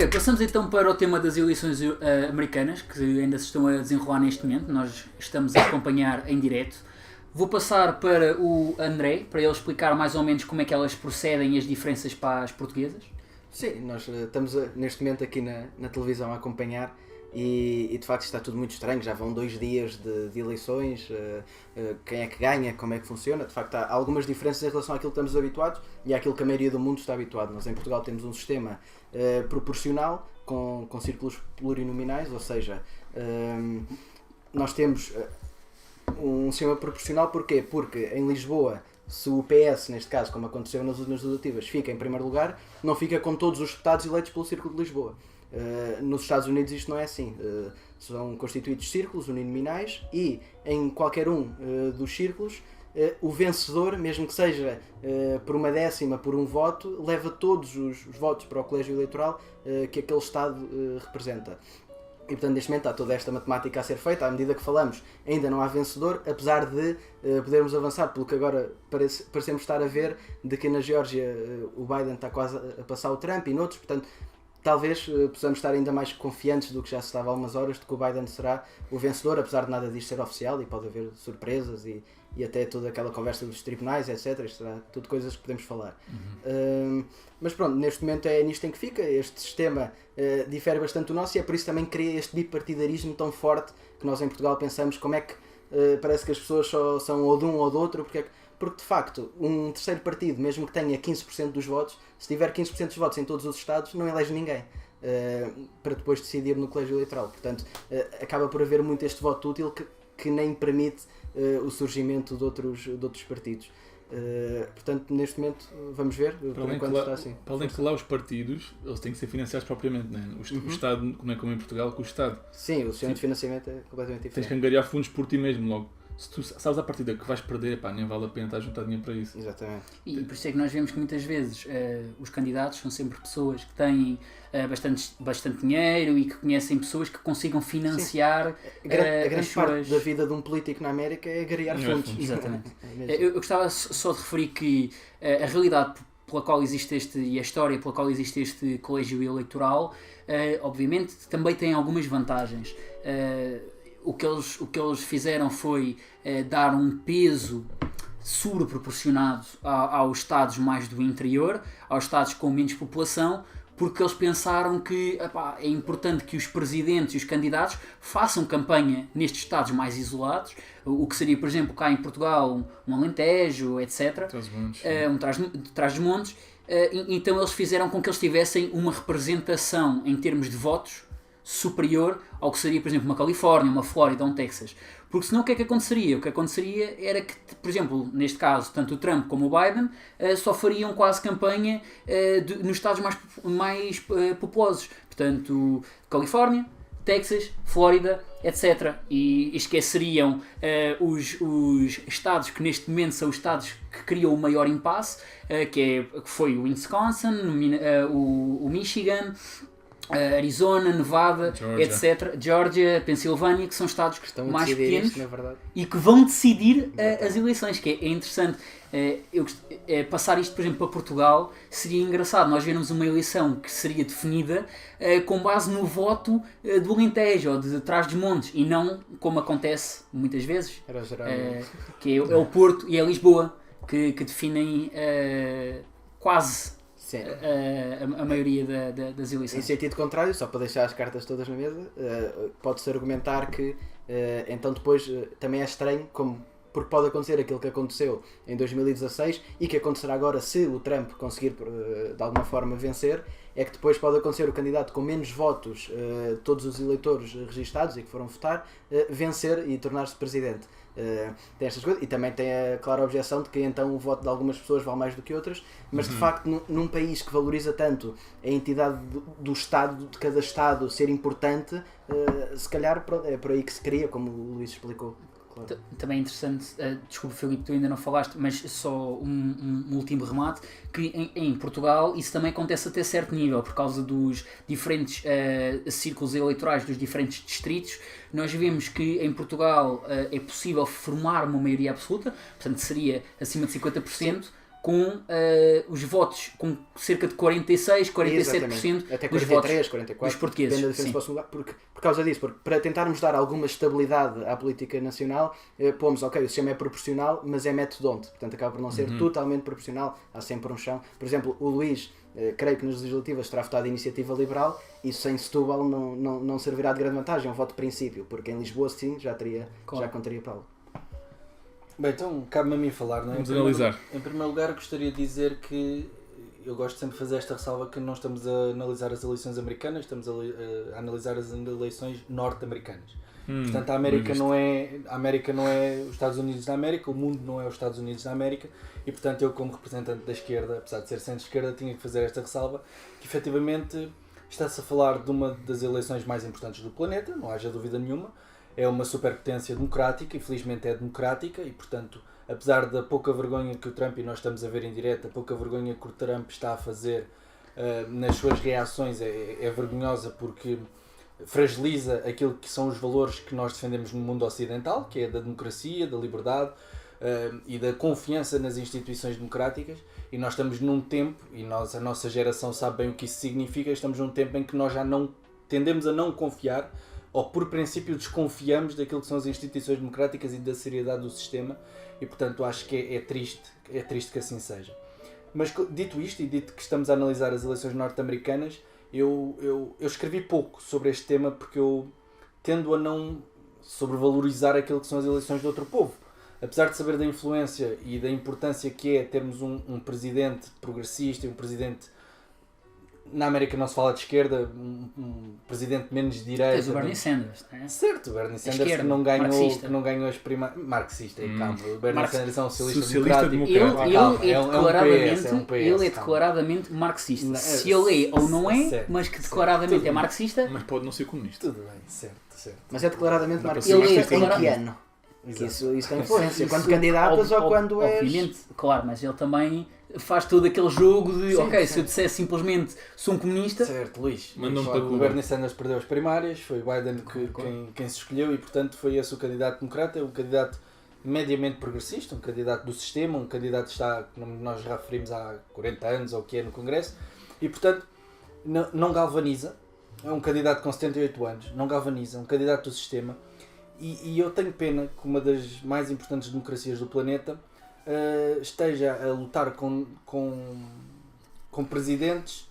Ok, passamos então para o tema das eleições americanas, que ainda se estão a desenrolar neste momento. Nós estamos a acompanhar em direto. Vou passar para o André, para ele explicar mais ou menos como é que elas procedem e as diferenças para as portuguesas. Sim, nós estamos neste momento aqui na televisão a acompanhar e de facto está tudo muito estranho. Já vão 2 dias de eleições, quem é que ganha, como é que funciona. De facto há algumas diferenças em relação àquilo que estamos habituados e àquilo que a maioria do mundo está habituado. Nós em Portugal temos um sistema proporcional com círculos plurinominais, ou seja, nós temos um sistema proporcional. Porquê? Porque em Lisboa, se o PS, neste caso, como aconteceu nas últimas legislativas, fica em primeiro lugar, não fica com todos os deputados eleitos pelo Círculo de Lisboa. Nos Estados Unidos isto não é assim. São constituídos círculos uninominais e em qualquer um dos círculos o vencedor, mesmo que seja por uma décima, por um voto, leva todos os votos para o colégio eleitoral que aquele Estado representa. E portanto neste momento está toda esta matemática a ser feita. À medida que falamos ainda não há vencedor, apesar de podermos avançar pelo que agora parecemos estar a ver, de que na Geórgia o Biden está quase a passar o Trump e noutros, portanto talvez possamos estar ainda mais confiantes do que já se estava há umas horas de que o Biden será o vencedor, apesar de nada disto ser oficial e pode haver surpresas e até toda aquela conversa dos tribunais, etc. Isto será tudo coisas que podemos falar. Mas pronto, neste momento é nisto em que fica. Este sistema difere bastante do nosso e é por isso também cria este bipartidarismo tão forte que nós em Portugal pensamos como é que parece que as pessoas só são ou de um ou do outro, porque de facto um terceiro partido, mesmo que tenha 15% dos votos, se tiver 15% dos votos em todos os estados, não elege ninguém para depois decidir no colégio eleitoral. Portanto, acaba por haver muito este voto útil que nem permite o surgimento de outros partidos. Portanto, neste momento, vamos ver, por enquanto está assim. Para além que lá os partidos, eles têm que ser financiados propriamente, não é? O Estado, não é como em Portugal, que o Estado... Sim, o sistema de financiamento é completamente diferente. Tens que angariar fundos por ti mesmo logo. Se tu sabes à partida que vais perder, pá, nem vale a pena estar a juntar dinheiro para isso. Exatamente. E por isso é que nós vemos que muitas vezes os candidatos são sempre pessoas que têm bastante dinheiro e que conhecem pessoas que consigam financiar a grande as parte suas... da vida de um político na América é angariar fundos. Exatamente. Eu gostava só de referir que a realidade pela qual existe e a história pela qual existe este colégio eleitoral, obviamente, também tem algumas vantagens. O que eles fizeram foi dar um peso sobreproporcionado aos estados mais do interior, aos estados com menos população, porque eles pensaram que é importante que os presidentes e os candidatos façam campanha nestes estados mais isolados, o que seria, por exemplo, cá em Portugal, um Alentejo, etc. Trás-os-Montes. Então eles fizeram com que eles tivessem uma representação em termos de votos superior ao que seria, por exemplo, uma Califórnia, uma Flórida ou um Texas. Porque senão o que é que aconteceria? O que aconteceria era que, por exemplo, neste caso, tanto o Trump como o Biden só fariam quase campanha nos estados mais populosos. Portanto, Califórnia, Texas, Flórida, etc. E esqueceriam os estados que neste momento são os estados que criam o maior impasse, que foi o Wisconsin, o Michigan, Arizona, Nevada, Georgia. etc. Georgia, Pensilvânia, que são estados que estão mais pequenos e que vão decidir as eleições, que é interessante. Passar isto, por exemplo, para Portugal seria engraçado. Nós vermos uma eleição que seria definida com base no voto do Alentejo ou de Trás-os-Montes e não como acontece muitas vezes, que é o Porto e a Lisboa que definem quase a maioria das eleições. Em sentido contrário, só para deixar as cartas todas na mesa, pode-se argumentar que então depois também é estranho, porque pode acontecer aquilo que aconteceu em 2016 e que acontecerá agora se o Trump conseguir de alguma forma vencer, é que depois pode acontecer o candidato com menos votos, todos os eleitores registados e que foram votar, vencer e tornar-se presidente. Tem estas coisas e também tem a clara objeção de que então o voto de algumas pessoas vale mais do que outras, mas de facto num país que valoriza tanto a entidade do Estado, de cada Estado ser importante, se calhar é por aí que se cria, como o Luís explicou. Claro. Também é interessante, desculpa Filipe, tu ainda não falaste, mas só um último remate, que em Portugal isso também acontece até certo nível, por causa dos diferentes círculos eleitorais dos diferentes distritos. Nós vemos que em Portugal é possível formar uma maioria absoluta, portanto seria acima de 50%, com os votos, com cerca de 46, 47% até dos 43, votos 44, dos portugueses. depende da diferença para o segundo lugar, por causa disso, porque para tentarmos dar alguma estabilidade à política nacional, pomos, ok, o sistema é proporcional, mas é método onde, portanto acaba por não ser totalmente proporcional, há sempre um chão. Por exemplo, o Luís, creio que nas legislativas terá votado a iniciativa liberal, e sem Setúbal não servirá de grande vantagem, é um voto de princípio, porque em Lisboa sim, já contaria para algo. Bem, então cabe-me a mim falar, não é? Vamos analisar. Em primeiro lugar, gostaria de dizer que eu gosto sempre de fazer esta ressalva que não estamos a analisar as eleições americanas, estamos a analisar as eleições norte-americanas. Portanto, a América não é os Estados Unidos da América, o mundo não é os Estados Unidos da América, e portanto eu, como representante da esquerda, apesar de ser centro-esquerda, tinha que fazer esta ressalva, que efetivamente está-se a falar de uma das eleições mais importantes do planeta, não haja dúvida nenhuma. É uma superpotência democrática, infelizmente é democrática, e portanto, apesar da pouca vergonha que o Trump, e nós estamos a ver em direto, a pouca vergonha que o Trump está a fazer nas suas reações é vergonhosa, porque fragiliza aquilo que são os valores que nós defendemos no mundo ocidental, que é da democracia, da liberdade e da confiança nas instituições democráticas, e nós estamos num tempo, e a nossa geração sabe bem o que isso significa, estamos num tempo em que nós já não tendemos a não confiar, ou por princípio desconfiamos daquilo que são as instituições democráticas e da seriedade do sistema, e portanto acho que é triste que assim seja. Mas dito isto, e dito que estamos a analisar as eleições norte-americanas, eu escrevi pouco sobre este tema porque eu tendo a não sobrevalorizar aquilo que são as eleições de outro povo. Apesar de saber da influência e da importância que é termos um presidente progressista e um presidente... Na América não se fala de esquerda, um presidente menos de direita. Tens o Bernie Sanders, não é? Certo, o Bernie Sanders esquerda, que não ganhou as primárias. Marxista, calma. O Bernie Sanders é um socialista democrático. Ele é declaradamente marxista. Se ele é ou não é, certo, mas que declaradamente é marxista. Mas pode não ser comunista. Tudo bem, certo. Mas é declaradamente Dá para marxista. ser Em marxista. que ano? Que isso tem influência. Quando Isso, candidatas ou quando és... Obviamente, claro, mas ele também faz todo aquele jogo de, se eu dissesse simplesmente sou um comunista... Certo, Luís. Mandou-me para O Cuba. Bernie Sanders perdeu as primárias, foi Biden quem se escolheu, e portanto foi esse o candidato democrata, um candidato mediamente progressista, um candidato do sistema, um candidato que está, como nós já referimos, há 40 anos ou o que é no Congresso, e portanto não galvaniza, é um candidato com 78 anos, não galvaniza, é um candidato do sistema, e eu tenho pena que uma das mais importantes democracias do planeta esteja a lutar com presidentes.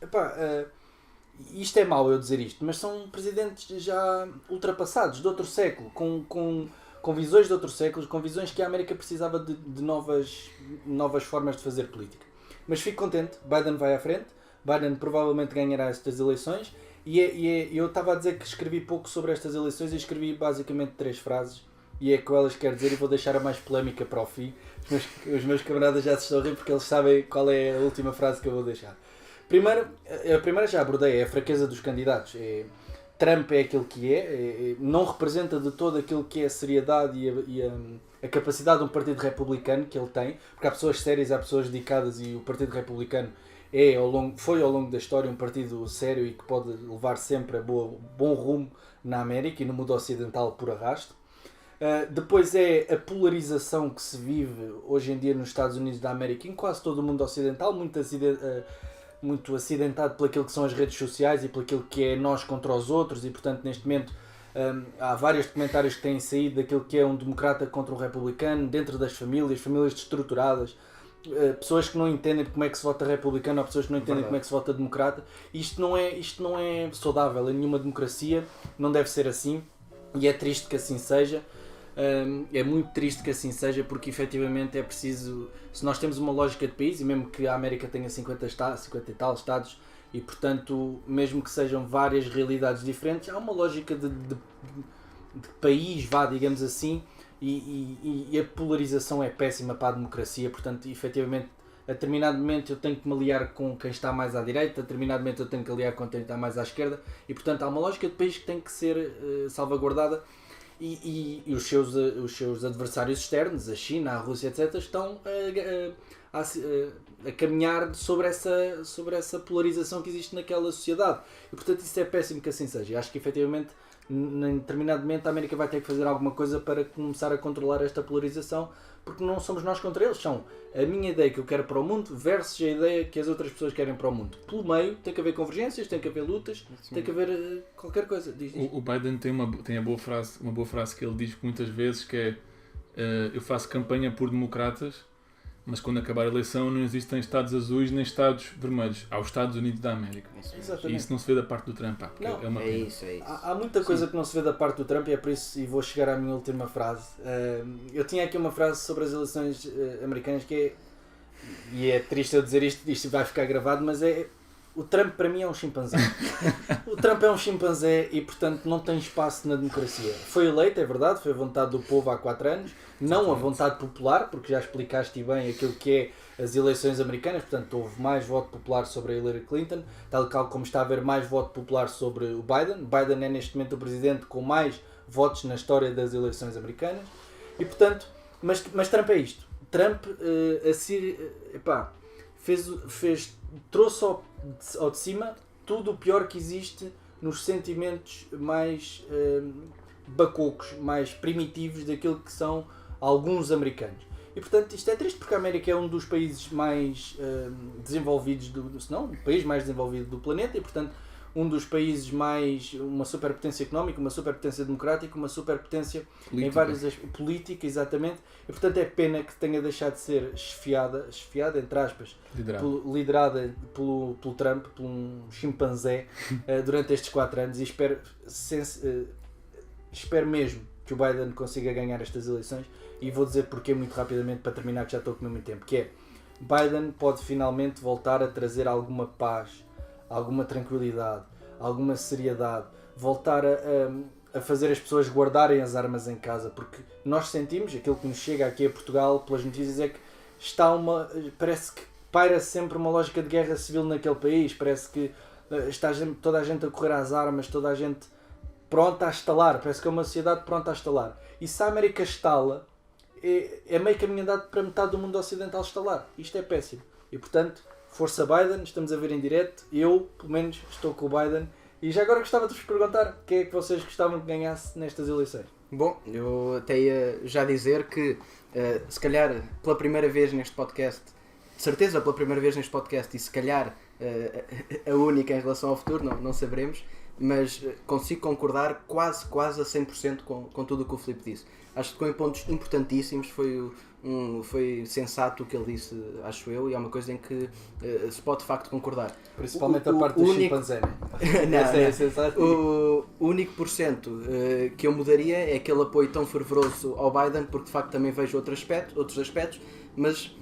Isto é mau eu dizer isto, mas são presidentes já ultrapassados, de outro século, com visões de outro século, com visões que a América precisava de novas formas de fazer política. Mas fico contente, Biden vai à frente, Biden provavelmente ganhará estas eleições, e eu estava a dizer que escrevi pouco sobre estas eleições e escrevi basicamente 3 frases, e é com elas que quero dizer, e vou deixar a mais polémica para o fim. Os meus camaradas já se estão a rir porque eles sabem qual é a última frase que eu vou deixar. A primeira já abordei, é a fraqueza dos candidatos. Trump é aquilo que não representa de todo aquilo que é a seriedade e a capacidade de um partido republicano que ele tem, porque há pessoas sérias, há pessoas dedicadas, e o Partido Republicano foi ao longo da história um partido sério e que pode levar sempre a bom rumo na América e no mundo ocidental por arrasto. Depois é a polarização que se vive hoje em dia nos Estados Unidos da América, em quase todo o mundo ocidental, muito acidentado por aquilo que são as redes sociais e por aquilo que é nós contra os outros, e portanto neste momento há vários documentários que têm saído daquilo que é um democrata contra um republicano, dentro das famílias destruturadas, pessoas que não entendem como é que se vota republicano ou pessoas que não entendem como é que se vota democrata. Isto não é saudável em nenhuma democracia, não deve ser assim, e é triste que assim seja. É muito triste que assim seja, porque efetivamente é preciso, se nós temos uma lógica de país, e mesmo que a América tenha 50 e tal estados, e portanto mesmo que sejam várias realidades diferentes, há uma lógica de país, digamos assim, e a polarização é péssima para a democracia. Portanto, efetivamente, a determinado momento eu tenho que me aliar com quem está mais à direita, a determinado momento eu tenho que aliar com quem está mais à esquerda, e portanto há uma lógica de país que tem que ser salvaguardada. E os seus adversários externos, a China, a Rússia, etc., estão a caminhar sobre essa polarização que existe naquela sociedade. E portanto isso é péssimo que assim seja. Eu acho que efetivamente em determinado momento a América vai ter que fazer alguma coisa para começar a controlar esta polarização, porque não somos nós contra eles, são a minha ideia que eu quero para o mundo versus a ideia que as outras pessoas querem para o mundo. Pelo meio tem que haver convergências, tem que haver lutas, tem que haver qualquer coisa. Diz. O Biden tem uma boa frase que ele diz muitas vezes, que é eu faço campanha por democratas, mas quando acabar a eleição não existem Estados azuis nem Estados vermelhos. Há os Estados Unidos da América. E isso não se vê da parte do Trump. Não, é uma É pena. isso. Há muita coisa que não se vê da parte do Trump e é por isso, e vou chegar à minha última frase. Eu tinha aqui uma frase sobre as eleições americanas que é, e é triste eu dizer isto vai ficar gravado, mas o Trump para mim é um chimpanzé. O Trump é um chimpanzé e portanto não tem espaço na democracia. Foi eleito, é verdade, foi a vontade do povo há 4 anos, não a vontade popular, porque já explicaste bem aquilo que é as eleições americanas, portanto houve mais voto popular sobre a Hillary Clinton, tal como está a haver mais voto popular sobre o Biden. Biden é neste momento o presidente com mais votos na história das eleições americanas e portanto, mas Trump é isto. Trump trouxe ao de cima tudo o pior que existe nos sentimentos mais bacocos, mais primitivos daquilo que são alguns americanos. E portanto isto é triste porque a América é um dos países mais desenvolvidos, se não, o país mais desenvolvido do planeta e portanto um dos países mais, uma superpotência económica, uma superpotência democrática, uma superpotência em várias política, exatamente, e portanto é pena que tenha deixado de ser esfiada entre aspas, liderada pelo Trump, por um chimpanzé durante estes 4 anos e espero mesmo que o Biden consiga ganhar estas eleições e vou dizer porquê muito rapidamente para terminar que já estou a comer muito tempo, que é Biden pode finalmente voltar a trazer alguma paz, alguma tranquilidade, alguma seriedade, voltar a fazer as pessoas guardarem as armas em casa, porque nós sentimos, aquilo que nos chega aqui a Portugal pelas notícias é que parece que paira sempre uma lógica de guerra civil naquele país, parece que está toda a gente a correr às armas, toda a gente pronta a estalar, parece que é uma sociedade pronta a estalar. E se a América estala, é meio caminho andado para metade do mundo ocidental estalar. Isto é péssimo. E portanto, força Biden, estamos a ver em direto. Eu, pelo menos, estou com o Biden. E já agora gostava de vos perguntar quem é que vocês gostavam que ganhasse nestas eleições. Bom, eu até ia já dizer que, se calhar, pela primeira vez neste podcast, de certeza pela primeira vez neste podcast, e se calhar a única em relação ao futuro, não saberemos, mas consigo concordar quase a 100% com tudo o que o Filipe disse. Acho que tocou em pontos importantíssimos, foi sensato o que ele disse, acho eu, e é uma coisa em que se pode de facto concordar. Principalmente a parte do chimpanzé, O único porcento que eu mudaria é aquele apoio tão fervoroso ao Biden, porque de facto também vejo outros aspectos, mas,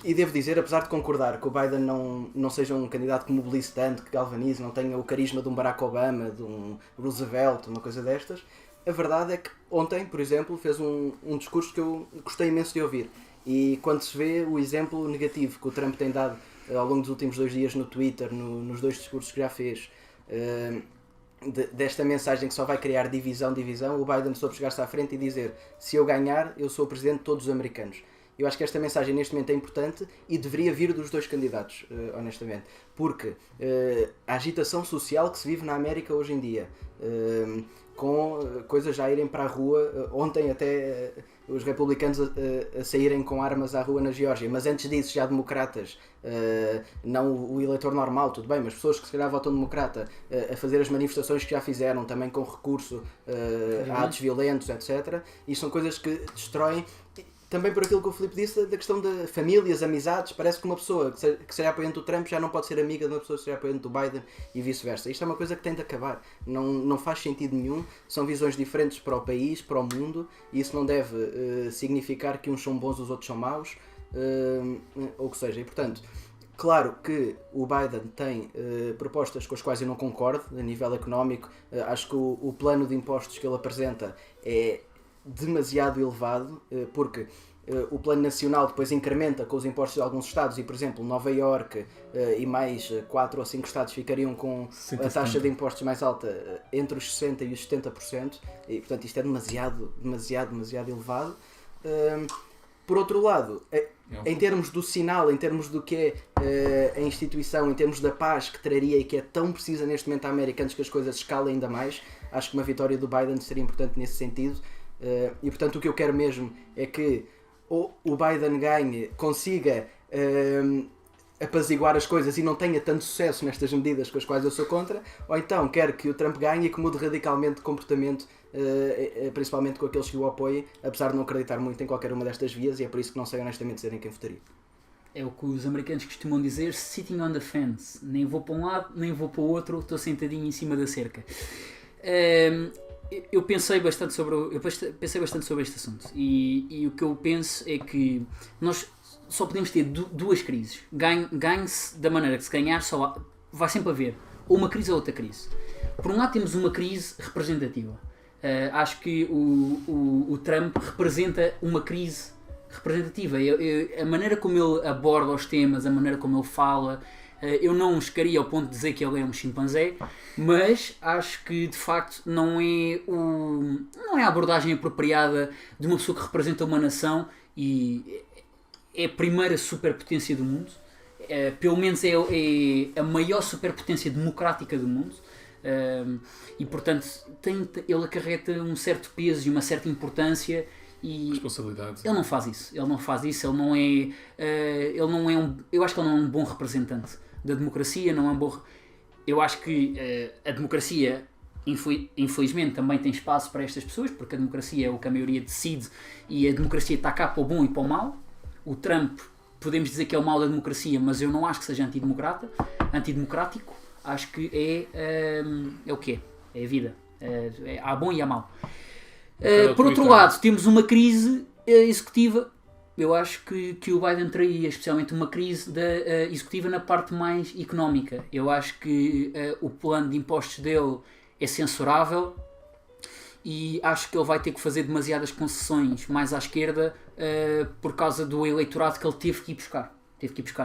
e devo dizer, apesar de concordar que o Biden não seja um candidato que mobilize tanto, que galvanize, não tenha o carisma de um Barack Obama, de um Roosevelt, uma coisa destas, a verdade é que ontem, por exemplo, fez um discurso que eu gostei imenso de ouvir. E quando se vê o exemplo negativo que o Trump tem dado ao longo dos últimos 2 dias no Twitter, nos 2 discursos que já fez, desta mensagem que só vai criar divisão, o Biden soube chegar-se à frente e dizer: se eu ganhar, eu sou o presidente de todos os americanos. Eu acho que esta mensagem neste momento é importante e deveria vir dos 2 candidatos, honestamente. Porque a agitação social que se vive na América hoje em dia, com coisas já a irem para a rua, ontem até os republicanos a saírem com armas à rua na Geórgia, mas antes disso já democratas, não o eleitor normal, tudo bem, mas pessoas que se calhar votam democrata, a fazer as manifestações que já fizeram, também com recurso a atos violentos, etc. E são coisas que destroem. Também por aquilo que o Filipe disse, da questão de famílias, amizades, parece que uma pessoa que seja apoiante do Trump já não pode ser amiga de uma pessoa que seja apoiante do Biden e vice-versa. Isto é uma coisa que tem de acabar. Não faz sentido nenhum. São visões diferentes para o país, para o mundo, e isso não deve significar que uns são bons e os outros são maus, ou o que seja. E portanto, claro que o Biden tem propostas com as quais eu não concordo, a nível económico. Acho que o plano de impostos que ele apresenta é demasiado elevado, porque o plano nacional depois incrementa com os impostos de alguns estados e, por exemplo, Nova Iorque e mais 4 ou 5 estados ficariam com a taxa de impostos mais alta entre os 60% e os 70%, e portanto isto é demasiado elevado. Por outro lado, em um termos do sinal, em termos do que é a instituição, em termos da paz que traria e que é tão precisa neste momento à América antes que as coisas escalem ainda mais, acho que uma vitória do Biden seria importante nesse sentido. E portanto o que eu quero mesmo é que ou o Biden ganhe, consiga apaziguar as coisas e não tenha tanto sucesso nestas medidas com as quais eu sou contra, ou então quero que o Trump ganhe e que mude radicalmente de comportamento, principalmente com aqueles que o apoiem, apesar de não acreditar muito em qualquer uma destas vias, e é por isso que não sei honestamente dizer em quem votaria. É o que os americanos costumam dizer, sitting on the fence. Nem vou para um lado, nem vou para o outro, estou sentadinho em cima da cerca. Eu pensei bastante sobre este assunto e o que eu penso é que nós só podemos ter duas crises. Ganhe-se da maneira que se ganhar, vai sempre haver ou uma crise ou outra crise. Por um lado temos uma crise representativa. Acho que o Trump representa uma crise representativa. A maneira como ele aborda os temas, a maneira como ele fala, eu não chegaria ao ponto de dizer que ele é um chimpanzé, mas acho que de facto não é a abordagem apropriada de uma pessoa que representa uma nação e é a primeira superpotência do mundo, pelo menos é a maior superpotência democrática do mundo, e portanto ele acarreta um certo peso e uma certa importância e responsabilidade. Ele não faz isso, ele não é eu acho que ele não é um bom representante da democracia, não é um bom. Eu acho que a democracia infelizmente também tem espaço para estas pessoas, porque a democracia é o que a maioria decide e a democracia está cá para o bom e para o mau. O Trump, podemos dizer que é o mal da democracia, mas eu não acho que seja antidemocrático. Acho que é o que é. É a vida. Há bom e há mau. Por outro lado, temos uma crise executiva. Eu acho que o Biden traria especialmente uma crise executiva na parte mais económica. Eu acho que o plano de impostos dele é censurável. E acho que ele vai ter que fazer demasiadas concessões mais à esquerda por causa do eleitorado que ele teve que ir buscar.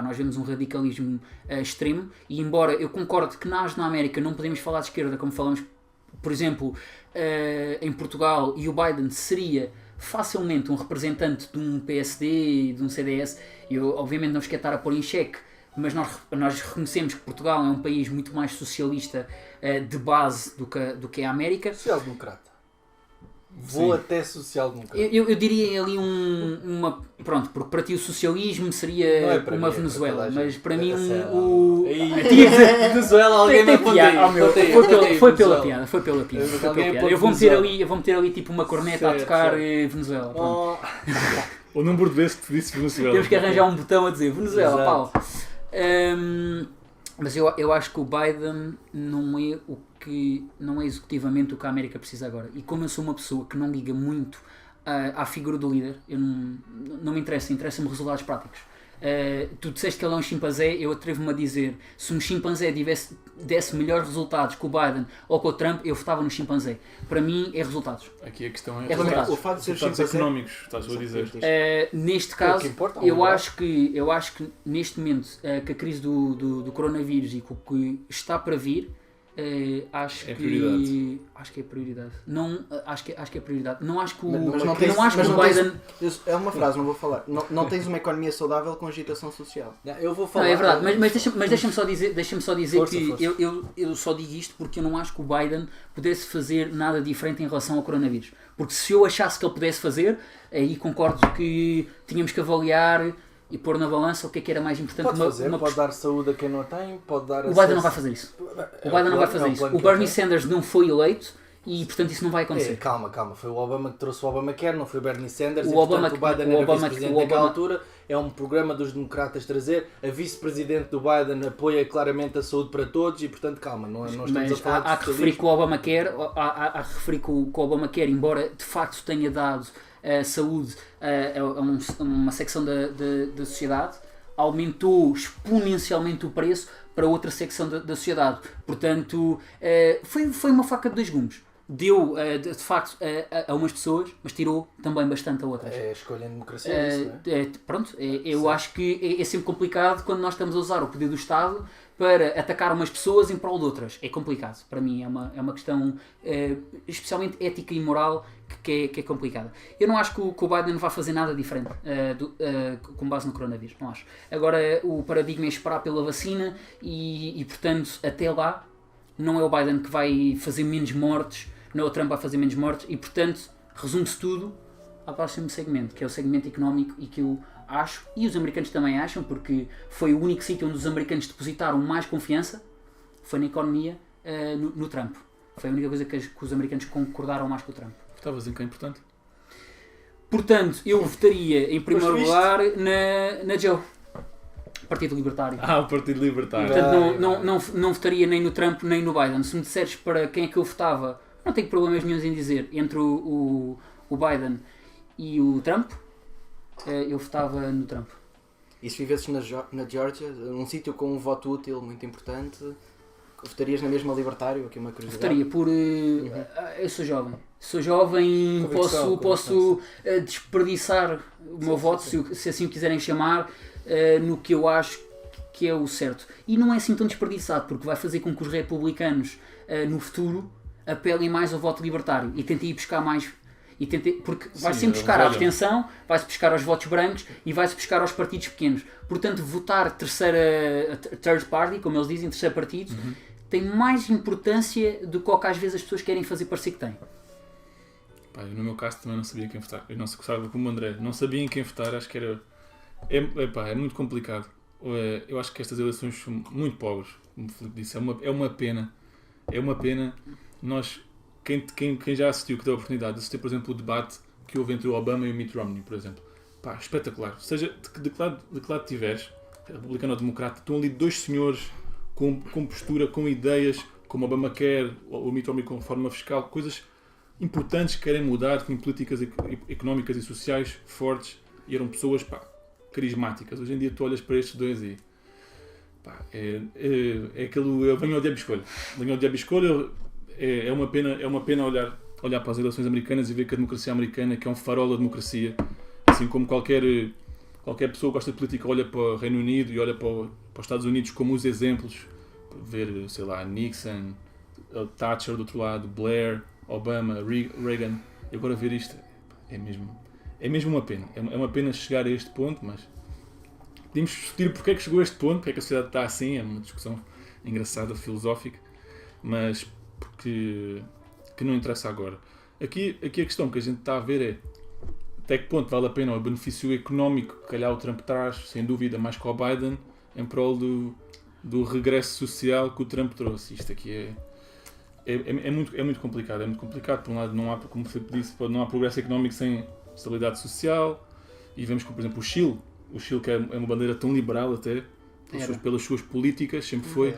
Nós vemos um radicalismo extremo e embora eu concorde que nós na América não podemos falar de esquerda como falamos, por exemplo, em Portugal, e o Biden seria facilmente um representante de um PSD, de um CDS, eu obviamente não vos quero estar a pôr em xeque, mas nós reconhecemos que Portugal é um país muito mais socialista de base do que a América. Social-democrata. Vou até social-democrata. Eu diria ali pronto, porque para ti o socialismo seria para uma mim, Venezuela, para mas para mim Venezuela alguém me apontou. Foi pela piada. Eu vou meter ali tipo uma corneta a Certo, tocar certo. Venezuela. Pronto. O número de vezes que te disse Venezuela. Temos que arranjar um botão a dizer Venezuela, Exato. Paulo. Mas eu acho que o Biden não é executivamente o que a América precisa agora. E como eu sou uma pessoa que não liga muito à figura do líder, eu não me interessa-me resultados práticos. Tu disseste que ele é um chimpanzé, eu atrevo-me a dizer, se um chimpanzé desse melhores resultados que o Biden ou com o Trump, eu votava no chimpanzé. Para mim é resultados. Aqui a questão é resultados. O facto de ser resultados chimpanzé económicos, estás a dizer. Neste caso, que importa, eu acho que neste momento que a crise do coronavírus e com o que está para vir, acho que é prioridade. Acho que é prioridade. Não acho que o Biden. É uma frase, não vou falar. Não tens uma economia saudável com agitação social. Eu vou falar. Não, é verdade, mas deixa-me só dizer Força, que força. eu só digo isto porque eu não acho que o Biden pudesse fazer nada diferente em relação ao coronavírus. Porque se eu achasse que ele pudesse fazer, aí concordo que tínhamos que avaliar e pôr na balança o que é que era mais importante. Pode dar saúde a quem não tem, pode dar O Biden não vai fazer isso. O Bernie Sanders não foi eleito e portanto isso não vai acontecer. Calma, foi o Obama que trouxe o Obamacare, não foi o Bernie Sanders. O Biden era vice-presidente naquela Obama- altura. É um programa dos democratas trazer. A vice-presidente do Biden apoia claramente a saúde para todos e portanto calma, não estamos a Mas falar há que referir que o Obamacare, que o Obamacare, embora de facto tenha dado saúde a uma secção da sociedade, aumentou exponencialmente o preço para outra secção da sociedade. Portanto, foi uma faca de dois gumes. deu de facto a umas pessoas, mas tirou também bastante a outras. É a escolha em democracia, isso, não é? Pronto, eu acho que é sempre complicado quando nós estamos a usar o poder do Estado para atacar umas pessoas em prol de outras. É complicado. Para mim é uma questão especialmente ética e moral que é complicada. Eu não acho que o Biden vai fazer nada diferente com base no coronavírus. Não acho. Agora o paradigma é esperar pela vacina e portanto, até lá, não é o Biden que vai fazer menos mortes, não é o Trump que vai fazer menos mortes e portanto, resume-se tudo ao próximo segmento, que é o segmento económico e que eu acho, e os americanos também acham, porque foi o único sítio onde os americanos depositaram mais confiança, foi na economia, no Trump. Foi a única coisa que os americanos concordaram mais com o Trump. Estavas em quem, portanto? Portanto, eu votaria em primeiro lugar na Joe, Partido Libertário. O Partido Libertário. Portanto, não votaria nem no Trump nem no Biden. Se me disseres para quem é que eu votava, não tenho problemas nenhum em dizer, entre o Biden e o Trump, eu votava no Trump. E se vivesses na Geórgia, num sítio com um voto útil muito importante, votarias na mesma Libertário? Aqui uma curiosidade. Votaria por... eu sou jovem, posso desperdiçar o meu voto, se assim o quiserem chamar, no que eu acho que é o certo. E não é assim tão desperdiçado, porque vai fazer com que os republicanos, no futuro, apelem mais ao voto libertário e tentem ir buscar mais... porque vai sempre buscar a abstenção, vai-se buscar aos votos brancos e vai-se buscar aos partidos pequenos. Portanto, votar third party, como eles dizem, terceiro partido, tem mais importância do que às vezes as pessoas querem fazer parecer que tem. No meu caso também não sabia quem votar. Eu não gostava como o André. Não sabia em quem votar, acho que era... É muito complicado. Eu acho que estas eleições são muito pobres, como o Filipe disse. É uma pena. É uma pena. Nós... Quem já assistiu, que deu a oportunidade de assistir, por exemplo, o debate que houve entre o Obama e o Mitt Romney, por exemplo. Espetacular. Seja de que lado tiveres, republicano ou democrata, estão ali dois senhores com postura, com ideias, como o Obama quer, o Mitt Romney com reforma fiscal, coisas importantes que querem mudar, têm políticas económicas e sociais fortes, e eram pessoas carismáticas. Hoje em dia tu olhas para estes dois e... é aquele... Eu venho ao diabo escolha. É uma pena olhar para as eleições americanas e ver que a democracia americana, que é um farol da democracia, assim como qualquer pessoa que gosta de política olha para o Reino Unido e olha para os Estados Unidos como os exemplos, ver, sei lá, Nixon, Thatcher do outro lado, Blair, Obama, Reagan, e agora ver isto é mesmo uma pena. É uma pena chegar a este ponto, mas podemos discutir porque é que chegou a este ponto, porque é que a sociedade está assim, é uma discussão engraçada, filosófica, mas que não interessa agora. Aqui a questão que a gente está a ver é até que ponto vale a pena o benefício económico que calhar o Trump traz, sem dúvida, mais que o Biden, em prol do regresso social que o Trump trouxe. Isto aqui é muito complicado. É muito complicado. Por um lado, não há, como o Filipe disse, não há progresso económico sem estabilidade social. E vemos como, por exemplo, o Chile, que é uma bandeira tão liberal até, pelas suas políticas, sempre foi.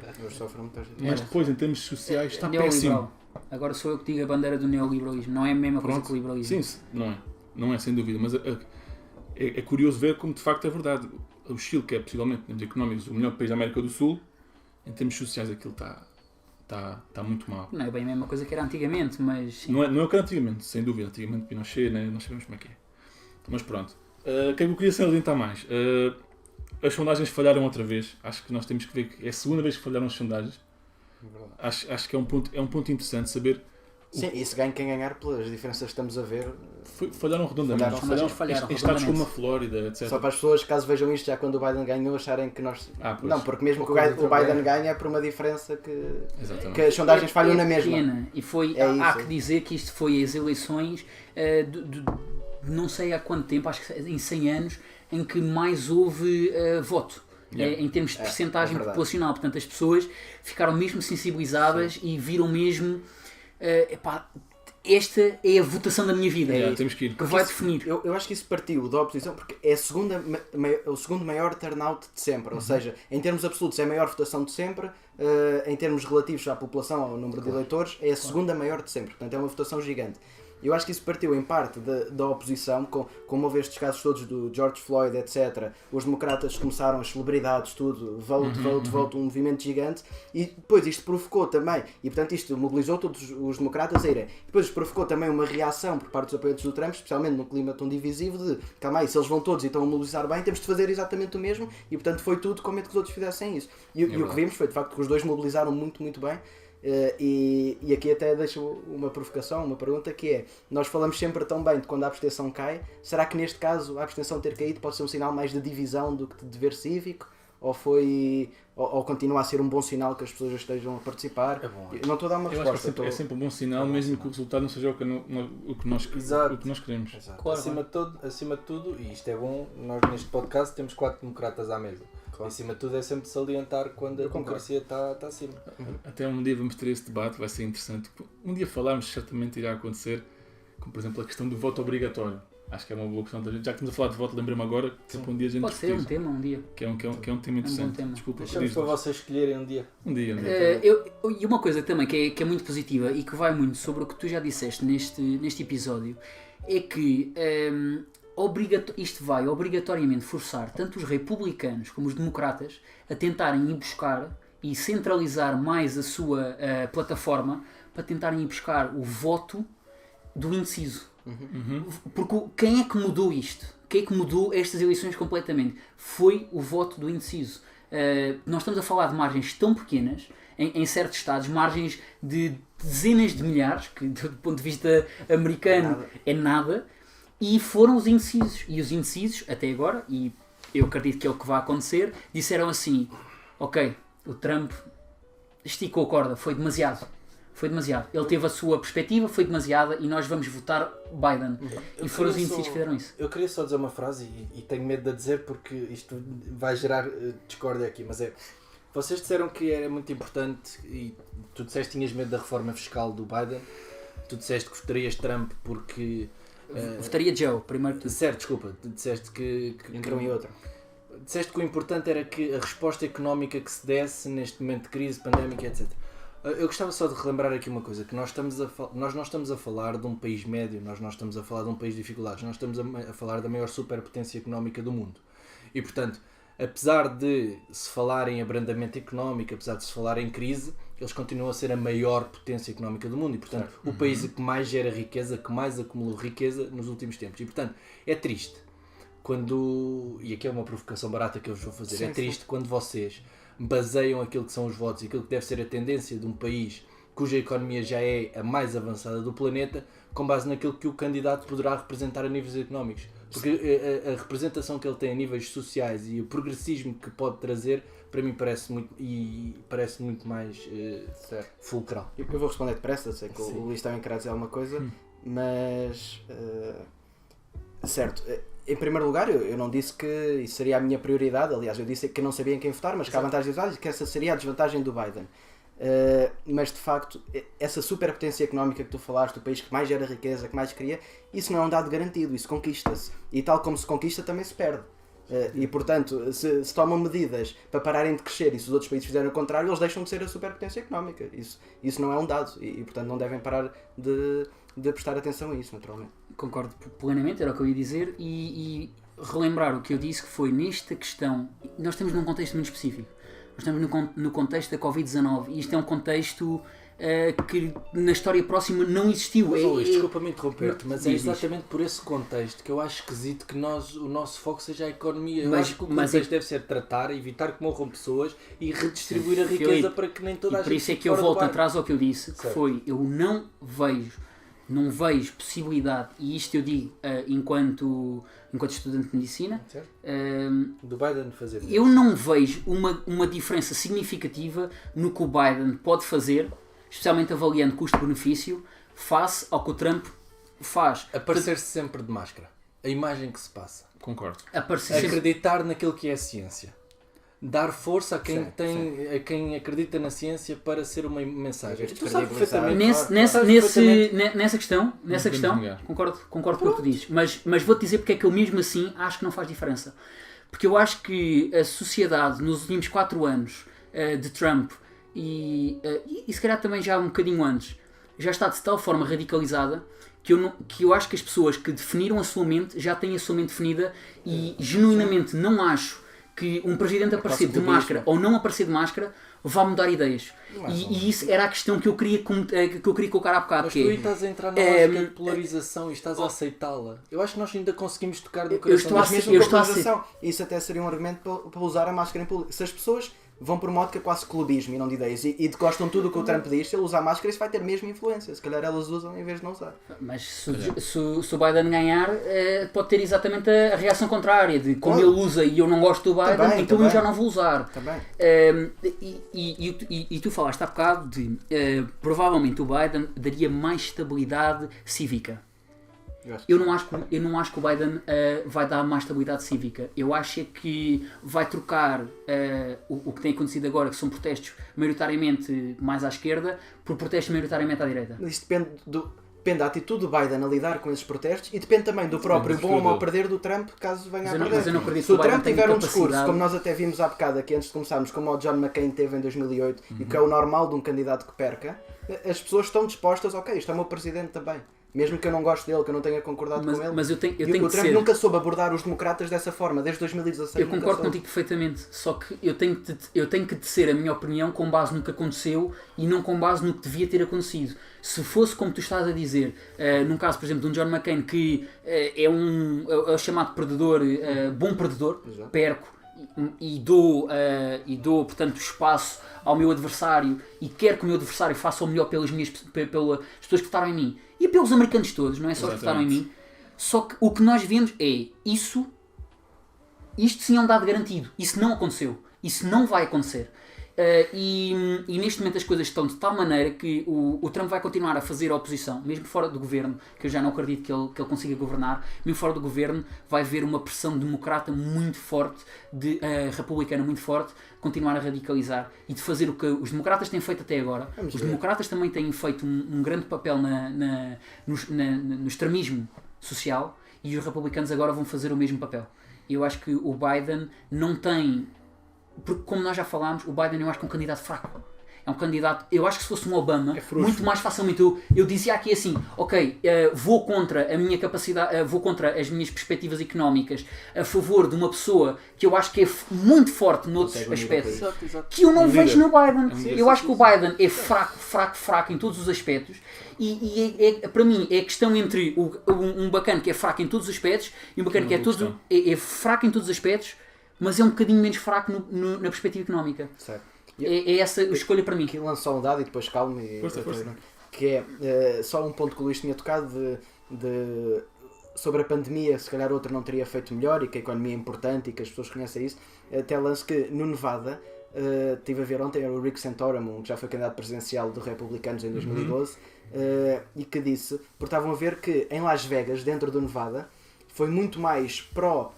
Mas depois, em termos sociais, está péssimo. Agora sou eu que digo a bandeira do neoliberalismo. Não é a mesma coisa que o liberalismo. Sim, não é sem dúvida. Mas é curioso ver como de facto é verdade. O Chile, que é possivelmente, em termos económicos, o melhor país da América do Sul, em termos sociais aquilo está muito mal. Não é bem a mesma coisa que era antigamente, mas... Sim. Não é o que era antigamente, sem dúvida. Antigamente Pinochet, né? Nós sabemos como é que é. Mas pronto. O que é que eu queria salientar mais? As sondagens falharam outra vez. Acho que nós temos que ver que é a segunda vez que falharam as sondagens. Acho que é um ponto interessante saber... Sim, e se quem ganhar pelas diferenças que estamos a ver... Falharam redondamente. Falharam estados como a Flórida, etc. Só para as pessoas, caso vejam isto já quando o Biden ganhou, acharem que nós... Pois. Não, porque mesmo que o Biden ganha é por uma diferença que as sondagens é falham na mesma. Pequena. E foi, há que dizer que isto foi as eleições de não sei há quanto tempo, acho que em 100 anos, em que mais houve voto. Em termos de percentagem populacional. Portanto, as pessoas ficaram mesmo sensibilizadas e viram mesmo... esta é a votação da minha vida. Temos que ir. Que vai definir. Eu acho que isso partiu da oposição porque é o segundo maior turnout de sempre. Ou seja, em termos absolutos é a maior votação de sempre, em termos relativos à população, ao número de eleitores, é a segunda maior de sempre. Portanto, é uma votação gigante. Eu acho que isso partiu em parte da oposição, como houve estes casos todos do George Floyd, etc. Os democratas começaram, as celebridades, tudo, vote, um movimento gigante, e depois isto provocou também, e portanto isto mobilizou todos os democratas a irem. Depois isto provocou também uma reação por parte dos apoiantes do Trump, especialmente num clima tão divisivo, de calma aí, se eles vão todos e estão a mobilizar bem, temos de fazer exatamente o mesmo, e portanto foi tudo com medo que os outros fizessem isso. E o que vimos foi de facto que os dois mobilizaram muito, muito bem. E aqui até deixo uma provocação, uma pergunta, que é: nós falamos sempre tão bem de quando a abstenção cai, será que neste caso a abstenção ter caído pode ser um sinal mais de divisão do que de dever cívico? Ou continua a ser um bom sinal que as pessoas estejam a participar? É bom. Eu não estou a dar uma resposta. Acho que é sempre um bom sinal, mesmo que o resultado não seja o que nós queremos. Exato. Claro, acima de tudo, e isto é bom, nós neste podcast temos 4 democratas à mesa. Claro. Acima de tudo é sempre salientar quando a democracia está acima. Até um dia vamos ter esse debate, vai ser interessante. Um dia falarmos, certamente irá acontecer, como por exemplo a questão do voto obrigatório. Acho que é uma boa questão. Já que estamos a falar de voto, lembrei-me agora que sempre um dia a gente pode ser um tema, um dia. Que é um tema interessante. Tema. Desculpa, deixamos para vocês escolherem um dia. Um dia. E uma coisa também que é muito positiva e que vai muito sobre o que tu já disseste neste episódio é que isto vai obrigatoriamente forçar tanto os republicanos como os democratas a tentarem ir buscar e centralizar mais a sua plataforma para tentarem ir buscar o voto do indeciso. Porque quem é que mudou isto? Quem é que mudou estas eleições completamente? Foi o voto do indeciso. Nós estamos a falar de margens tão pequenas, em certos estados, margens de dezenas de milhares, que do ponto de vista americano é nada, e foram os indecisos. E os indecisos, até agora, e eu acredito que é o que vai acontecer, disseram assim: ok, o Trump esticou a corda, foi demasiado. Ele teve a sua perspectiva, foi demasiada, e nós vamos votar Biden. E foram os indecisos que fizeram isso. Eu queria só dizer uma frase, e tenho medo de a dizer porque isto vai gerar discórdia aqui, mas vocês disseram que era muito importante, e tu disseste que tinhas medo da reforma fiscal do Biden, tu disseste que votarias Trump porque... votaria Joe, primeiro que tudo. Certo, desculpa, disseste que Entre um e outro. Disseste que o importante era que a resposta económica que se desse neste momento de crise, pandémica, etc. Eu gostava só de relembrar aqui uma coisa, que nós não estamos a falar de um país médio, nós não estamos a falar de um país de dificuldades, nós estamos a falar da maior superpotência económica do mundo. E, portanto, apesar de se falar em abrandamento económico, apesar de se falar em crise, eles continuam a ser a maior potência económica do mundo e, portanto, o país que mais gera riqueza, que mais acumulou riqueza nos últimos tempos. E, portanto, é triste quando, e aqui é uma provocação barata que eu vos vou fazer, é triste quando vocês baseiam aquilo que são os votos e aquilo que deve ser a tendência de um país cuja economia já é a mais avançada do planeta, com base naquilo que o candidato poderá representar a níveis económicos. Porque a representação que ele tem a níveis sociais e o progressismo que pode trazer, para mim parece muito mais fulcral. Eu vou responder depressa, sei que o Luís também quer dizer alguma coisa, mas certo. Em primeiro lugar, eu não disse que isso seria a minha prioridade, aliás, eu disse que não sabia em quem votar, mas que há vantagens e desvantagens, que essa seria a desvantagem do Biden. Mas de facto, essa superpotência económica que tu falaste, o país que mais gera riqueza, que mais cria, isso não é um dado garantido, isso conquista-se. E tal como se conquista, também se perde. E portanto, se tomam medidas para pararem de crescer e se os outros países fizerem o contrário, eles deixam de ser a superpotência económica. Isso não é um dado e portanto não devem parar de prestar atenção a isso, naturalmente. Concordo plenamente, era o que eu ia dizer, e relembrar o que eu disse, que foi nesta questão, nós estamos num contexto muito específico, nós estamos no contexto da Covid-19, e isto é um contexto que na história próxima não existiu. Luís, desculpa-me interromper-te, mas é exatamente por esse contexto que eu acho esquisito que o nosso foco seja a economia. Eu acho que o contexto deve ser tratar, evitar que morram pessoas e redistribuir a riqueza para que nem toda a gente... Por isso é que eu volto atrás ao que eu disse, que foi, eu não vejo possibilidade, e isto eu digo enquanto estudante de medicina, do Biden fazer isso. Eu não vejo uma diferença significativa no que o Biden pode fazer, especialmente avaliando custo-benefício, face ao que o Trump faz. Aparecer-se sempre de máscara. A imagem que se passa. Concordo. Acreditar naquilo que é a ciência. Dar força a quem acredita na ciência para ser uma mensagem. Tu sabes perfeitamente. Nessa questão, concordo com o que tu dizes, mas vou-te dizer porque é que eu mesmo assim acho que não faz diferença. Porque eu acho que a sociedade nos últimos 4 anos de Trump e se calhar também já um bocadinho antes, já está de tal forma radicalizada que eu acho que as pessoas que definiram a sua mente já têm a sua mente definida e genuinamente não acho que um presidente aparecer de máscara ou não aparecer de máscara vá mudar ideias. E isso era a questão que eu queria colocar há bocado. Mas tu aí estás a entrar na lógica de polarização e estás a aceitá-la. Eu acho que nós ainda conseguimos tocar no coração. Isso até seria um argumento para usar a máscara em público. Se as pessoas vão por uma ótica quase clubismo e não de ideias e gostam tudo o que o Trump diz, se ele usar máscara isso vai ter mesmo influência. Se calhar elas usam em vez de não usar. Mas se o Biden ganhar, pode ter exatamente a reação contrária, de como ele usa e eu não gosto do Biden, então eu já não vou usar. E tu falaste há bocado de provavelmente o Biden daria mais estabilidade cívica. Eu não acho que o Biden vai dar mais estabilidade cívica. Eu acho é que vai trocar o que tem acontecido agora, que são protestos maioritariamente mais à esquerda, por protestos maioritariamente à direita. Isso depende da atitude do Biden a lidar com esses protestos e depende também do próprio bom ou mau perder do Trump, caso venha a perder. Mas eu não acredito se o Trump tiver um discurso, como nós até vimos há bocado aqui antes de começarmos, como o John McCain teve em 2008, e que é o normal de um candidato que perca, as pessoas estão dispostas, ok, isto é o meu presidente também. Mesmo que eu não goste dele, que eu não tenha concordado com ele. Mas o Trump nunca soube abordar os democratas dessa forma, desde 2016. Eu concordo contigo perfeitamente, só que eu tenho que tecer a minha opinião com base no que aconteceu e não com base no que devia ter acontecido. Se fosse como tu estás a dizer, num caso, por exemplo, de um John McCain, que é o chamado perdedor, bom perdedor, exato, perco, e dou, portanto, espaço ao meu adversário e quero que o meu adversário faça o melhor pelas pessoas que votaram em mim e pelos americanos todos, não é só os que votaram em mim. Só que o que nós vemos é isto sim é um dado garantido. Isso não aconteceu. Isso não vai acontecer. E neste momento as coisas estão de tal maneira que o Trump vai continuar a fazer a oposição, mesmo fora do governo, que eu já não acredito que ele consiga governar, mesmo fora do governo vai haver uma pressão democrata muito forte, republicana muito forte, continuar a radicalizar e de fazer o que os democratas têm feito até agora. Os democratas também têm feito um grande papel no extremismo social e os republicanos agora vão fazer o mesmo papel. Eu acho que o Biden não tem... Porque, como nós já falámos, o Biden eu acho que é um candidato fraco. É um candidato... Eu acho que se fosse um Obama, muito mais facilmente eu dizia aqui assim, ok, vou contra a minha capacidade, vou contra as minhas perspectivas económicas, a favor de uma pessoa que eu acho que é muito forte noutros aspectos, que eu não vejo no Biden. Eu acho que o Biden é fraco em todos os aspectos e para mim é a questão entre um bacana que é fraco em todos os aspectos e um bacana que é fraco em todos os aspectos, mas é um bocadinho menos fraco na perspectiva económica. Certo. É essa a escolha para mim. Aqui lançou um dado e depois calme. Força. Que é só um ponto que o Luís tinha tocado sobre a pandemia, se calhar outro não teria feito melhor e que a economia é importante e que as pessoas conhecem isso. Até lance que no Nevada, estive a ver ontem, era o Rick Santorum, que já foi candidato presidencial dos republicanos em 2012, e que disse, porque estavam a ver que em Las Vegas, dentro do Nevada, foi muito mais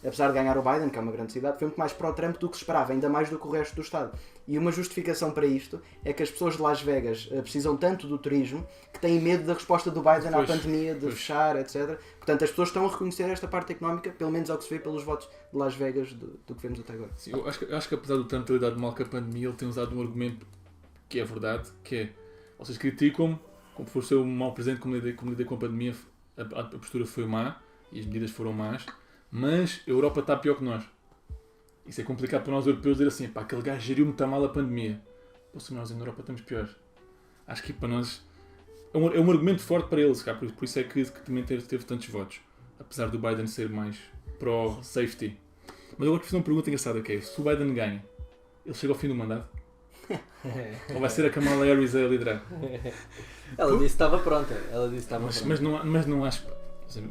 apesar de ganhar o Biden, que é uma grande cidade, foi muito mais pró-Trump do que se esperava, ainda mais do que o resto do Estado. E uma justificação para isto é que as pessoas de Las Vegas precisam tanto do turismo que têm medo da resposta do Biden à pandemia, de fechar, etc. Portanto, as pessoas estão a reconhecer esta parte económica, pelo menos ao que se vê pelos votos de Las Vegas do que vemos até agora. Sim, eu acho que apesar do Trump ter lidado mal com a pandemia, ele tem usado um argumento que é verdade, que é, vocês criticam-me, como for ser um mau presidente, como lidei com a pandemia, a postura foi má, e as medidas foram más, mas a Europa está pior que nós. Isso é complicado para nós europeus dizer assim, pá, aquele gajo geriu muito mal a pandemia. Ou se nós na Europa estamos piores. Acho que para nós é um argumento forte para eles, cara, por isso é que também teve tantos votos. Apesar do Biden ser mais pró-safety. Mas eu vou fazer uma pergunta engraçada que é, se o Biden ganha, ele chega ao fim do mandato? Ou vai ser a Kamala Harris a liderar? Ela disse que estava pronta. Mas não acho...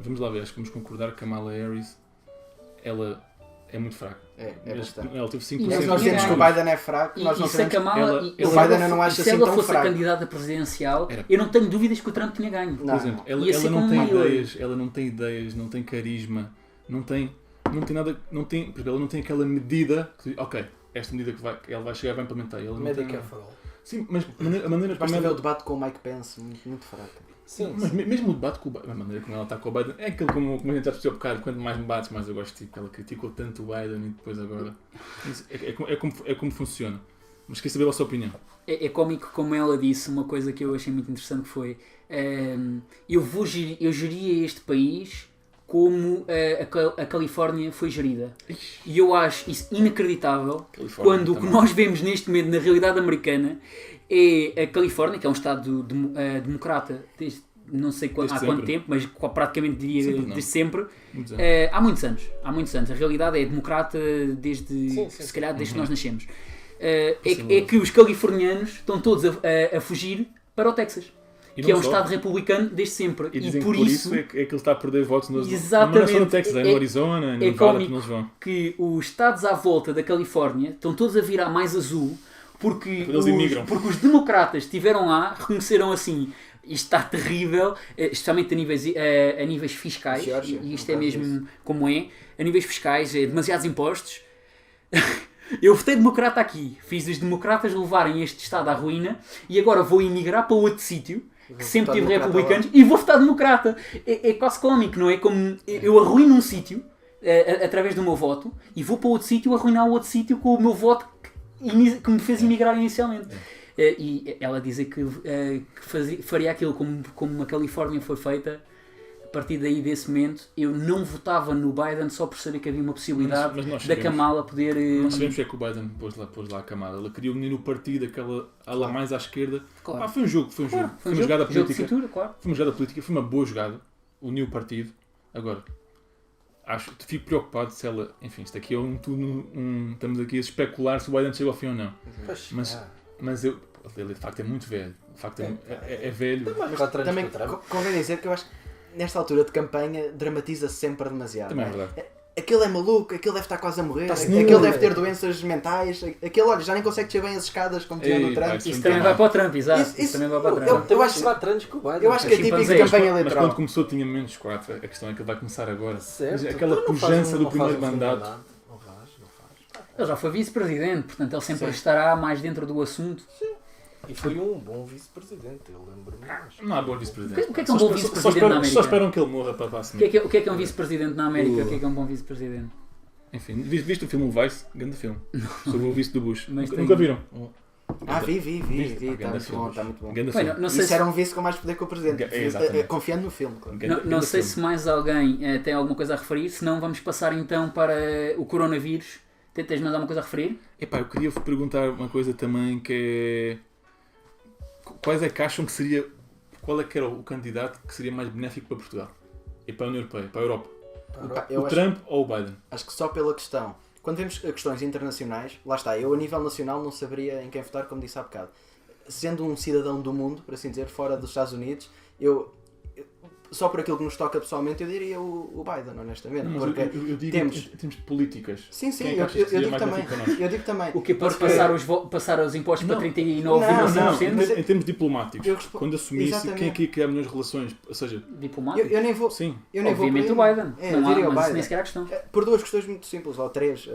Vamos lá ver, acho que vamos concordar que a Kamala Harris ela é muito fraca. É bastante. Ela teve 5%. Mas nós dizemos que o Biden é fraco, nós não sabemos. O Biden eu não acho assim tão fraco. Se ela fosse a candidata presidencial, eu não tenho dúvidas que o Trump tinha ganho. Por exemplo, ela não tem ideias, não tem carisma, não tem nada, porque ela não tem aquela medida que, ok, esta medida que ela vai chegar vai implementar. Medicare for all. Sim, mas a maneira basta ver o debate com o Mike Pence, muito fraco. Sim, mas mesmo o debate a maneira como ela está com o Biden é aquilo como a gente já percebeu um bocado, quanto mais me bates, mais eu gosto de ti, ela criticou tanto o Biden e depois agora é como funciona. Mas queria saber a vossa opinião. É cómico como ela disse, uma coisa que eu achei muito interessante foi eu geria este país como a Califórnia foi gerida. E eu acho isso inacreditável quando o que nós vemos neste momento na realidade americana é a Califórnia, que é um estado democrata desde não sei há quanto tempo, mas praticamente diria desde sempre. Há muitos anos. A realidade é democrata desde se calhar desde que nós nascemos. É que os californianos estão todos a fugir para o Texas, que é um estado republicano desde sempre. E por isso é que ele está a perder votos no Texas, no Arizona, no Nevada, que eles vão. Que os estados à volta da Califórnia estão todos a virar mais azul porque os democratas estiveram lá, reconheceram assim: isto está terrível, especialmente a níveis fiscais, e isto é mesmo como é, a níveis fiscais, demasiados impostos. Eu votei democrata aqui, fiz os democratas levarem este estado à ruína e agora vou emigrar para outro sítio que sempre tive republicanos e vou votar democrata. É quase cómico, não é? Como eu arruino um sítio através do meu voto e vou para outro sítio arruinar o outro sítio com o meu voto que me fez emigrar inicialmente. E ela dizer que faria aquilo como a Califórnia foi feita. A partir daí, desse momento, eu não votava no Biden só por saber que havia uma possibilidade da Kamala poder... Nós sabemos que é que o Biden pôs lá a Kamala. Ela queria unir o partido, aquela ala mais à esquerda. Claro. Foi um jogo. Foi uma jogada política. Cintura, claro. Foi uma jogada política, foi uma boa jogada. Uniu o partido. Agora, fico preocupado se ela... Enfim, isto aqui é estamos aqui a especular se o Biden chega ao fim ou não. Mas ele de facto é muito velho. De facto é velho. Também convém dizer que eu acho que nesta altura de campanha dramatiza sempre demasiado. Também é verdade. Aquele é maluco, aquele deve estar quase a morrer, aquele deve ter doenças mentais, aquele, olha, já nem consegue descer bem as escadas como tinha no Trump. Isso também vai para o Trump, exato. Isso também vai para o Trump. Eu acho que vai anos com o Biden. Eu acho que é típico de campanha eleitoral. Mas quando começou tinha menos 4, a questão é que ele vai começar agora. Certo. Aquela pujança do primeiro mandato. Não faz. Ele já foi vice-presidente, portanto ele sempre estará mais dentro do assunto. Sim. E foi um bom vice-presidente, eu lembro-me. Não há bom vice-presidente. O que é um bom vice-presidente na América? Só esperam que ele morra para assumir. O que é um vice-presidente na América? O que é um bom vice-presidente? Enfim, viste o filme Vice? Grande filme. Sobre o vice do Bush. Nunca tem... viram? Vi. Está muito bom. Não sei isso era um vice com mais poder que o presidente. Confiando no filme. Claro. Não sei se mais alguém tem alguma coisa a referir, senão vamos passar então para o coronavírus. Tens mais alguma coisa a referir? Epá, eu queria perguntar uma coisa também que é... Quais é que acham que seria... Qual é que era o candidato que seria mais benéfico para Portugal? E para a União Europeia? Para a Europa? O Trump ou o Biden? Acho que só pela questão. Quando vemos questões internacionais, lá está, eu a nível nacional não saberia em quem votar, como disse há bocado. Sendo um cidadão do mundo, por assim dizer, fora dos Estados Unidos, só por aquilo que nos toca pessoalmente, eu diria o Biden, honestamente. Não, porque eu digo temos... em termos de políticas. Sim, eu digo também. O que pode passar os impostos para 39,5%? Não, em termos diplomáticos. Quando assumisse, quem é que ia criar melhores relações? Ou seja, diplomáticos? Eu nem vou. Sim. Obviamente o Biden. Não diria o mas Biden. nem sequer há questão. Por duas questões muito simples, ou três.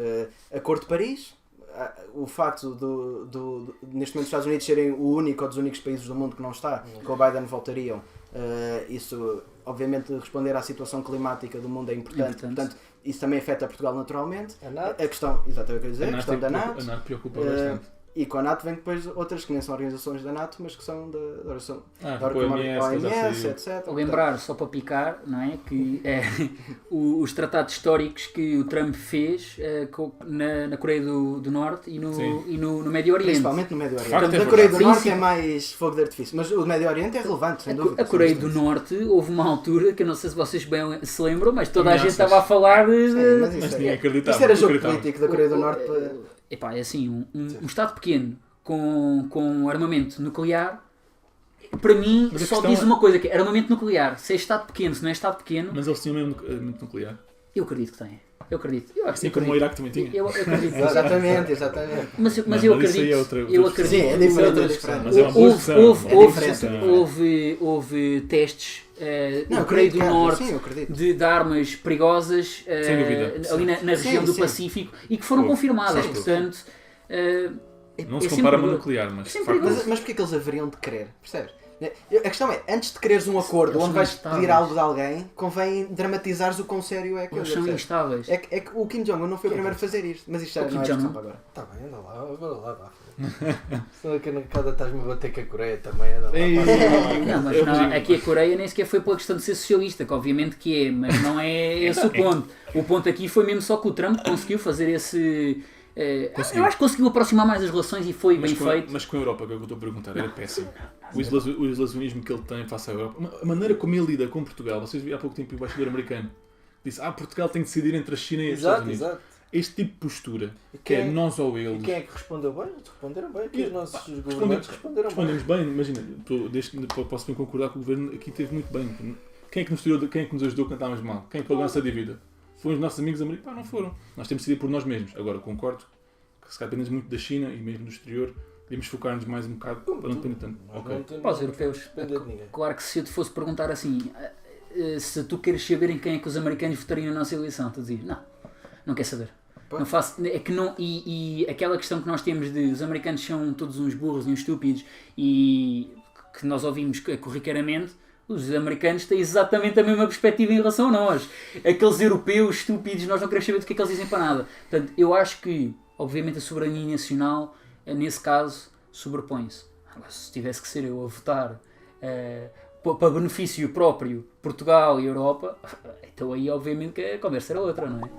Acordo de Paris, o facto neste momento os Estados Unidos serem o único ou dos únicos países do mundo que não está, que o Biden voltariam. Isso, obviamente, responder à situação climática do mundo é importante. Portanto, isso também afeta Portugal naturalmente. A questão, exatamente o que eu ia dizer, a questão da NATO. A NATO preocupa bastante. E com a NATO vem depois outras que nem são organizações da NATO, mas que são da OMS, etc. Lembrar, só para picar, não é? Que os tratados históricos que o Trump fez na Coreia do Norte e no Médio Oriente. Principalmente no Médio Oriente. A Coreia do Norte é mais fogo de artifício, mas o Médio Oriente é relevante, sem dúvida. A Coreia do Norte, houve uma altura, que eu não sei se vocês bem se lembram, mas toda a gente estava a falar de... Mas ninguém acreditava. Isso era jogo político da Coreia do Norte. Epá, é assim, um Estado pequeno com armamento nuclear, para mim só diz uma coisa, que é armamento nuclear. Se é Estado pequeno, se não é Estado pequeno... Mas eles tinham mesmo armamento nuclear? Eu acredito que tem. Eu acredito. Assim como o Iraque também tinha? Eu acredito. Exatamente. Mas eu acredito. Eu acredito. Sim, é diferente. Mas é uma boa discussão. Houve testes na Coreia do Norte de armas perigosas ali na região do Pacífico e que foram confirmadas. Portanto, não se compara a uma nuclear, mas... Mas porquê que eles haveriam de querer? Percebes? A questão é, antes de quereres um acordo Eles onde são vais instáveis. pedir algo de alguém, convém dramatizares o quão sério é aquilo. Eles são percebes? instáveis. É que o Kim Jong-un não foi o primeiro a fazer isto, mas isto já O Kim não é questão Jong-un. para agora. Tá bem, anda lá, agora lá, vá. Senão aqui na casa estás-me a bater com a Coreia também, anda lá. Ei, Não, mas não, aqui a Coreia nem sequer foi pela questão de ser socialista, que obviamente que é, mas não é esse o ponto. O ponto aqui foi mesmo só que o Trump conseguiu fazer esse... Conseguiu. eu acho que conseguiu aproximar mais as relações e foi bem feito. Mas com a Europa, que é o que eu estou a perguntar, era péssimo. O isolacionismo que ele tem face à Europa, a maneira como ele lida com Portugal, vocês viram há pouco tempo o embaixador americano, disse, Portugal tem que decidir entre a China e os Estados Unidos. Exato. Este tipo de postura, E que é quem- nós ou eles, E quem é que respondeu bem? Responderam bem, que os nossos respondemos- governantes responderam bem. respondemos bem, imagina, posso bem concordar que o governo aqui teve muito bem. Quem é que nos ajudou a cantarmos mal? Quem é que pagou a nossa dívida? Foram os nossos amigos americanos? Não foram. Nós temos de decidir por nós mesmos. Agora, concordo que se calhar dependemos muito da China e mesmo do exterior, devemos focar-nos mais um bocado para não depender tanto. Nós Ok. não temos- Para os europeus, depender de ninguém. claro que se eu te fosse perguntar assim, se tu queres saber em quem é que os americanos votariam na nossa eleição, tu dizias, não quer saber. Não faço, é que não, e aquela questão que nós temos de os americanos são todos uns burros e uns estúpidos e que nós ouvimos corriqueiramente, os americanos têm exatamente a mesma perspectiva em relação a nós. Aqueles europeus estúpidos, nós não queremos saber do que é que eles dizem para nada. Portanto, eu acho que, obviamente, a soberania nacional, nesse caso, sobrepõe-se. Agora, se tivesse que ser eu a votar para benefício próprio Portugal e Europa, então aí, obviamente, que a conversa era outra, não é?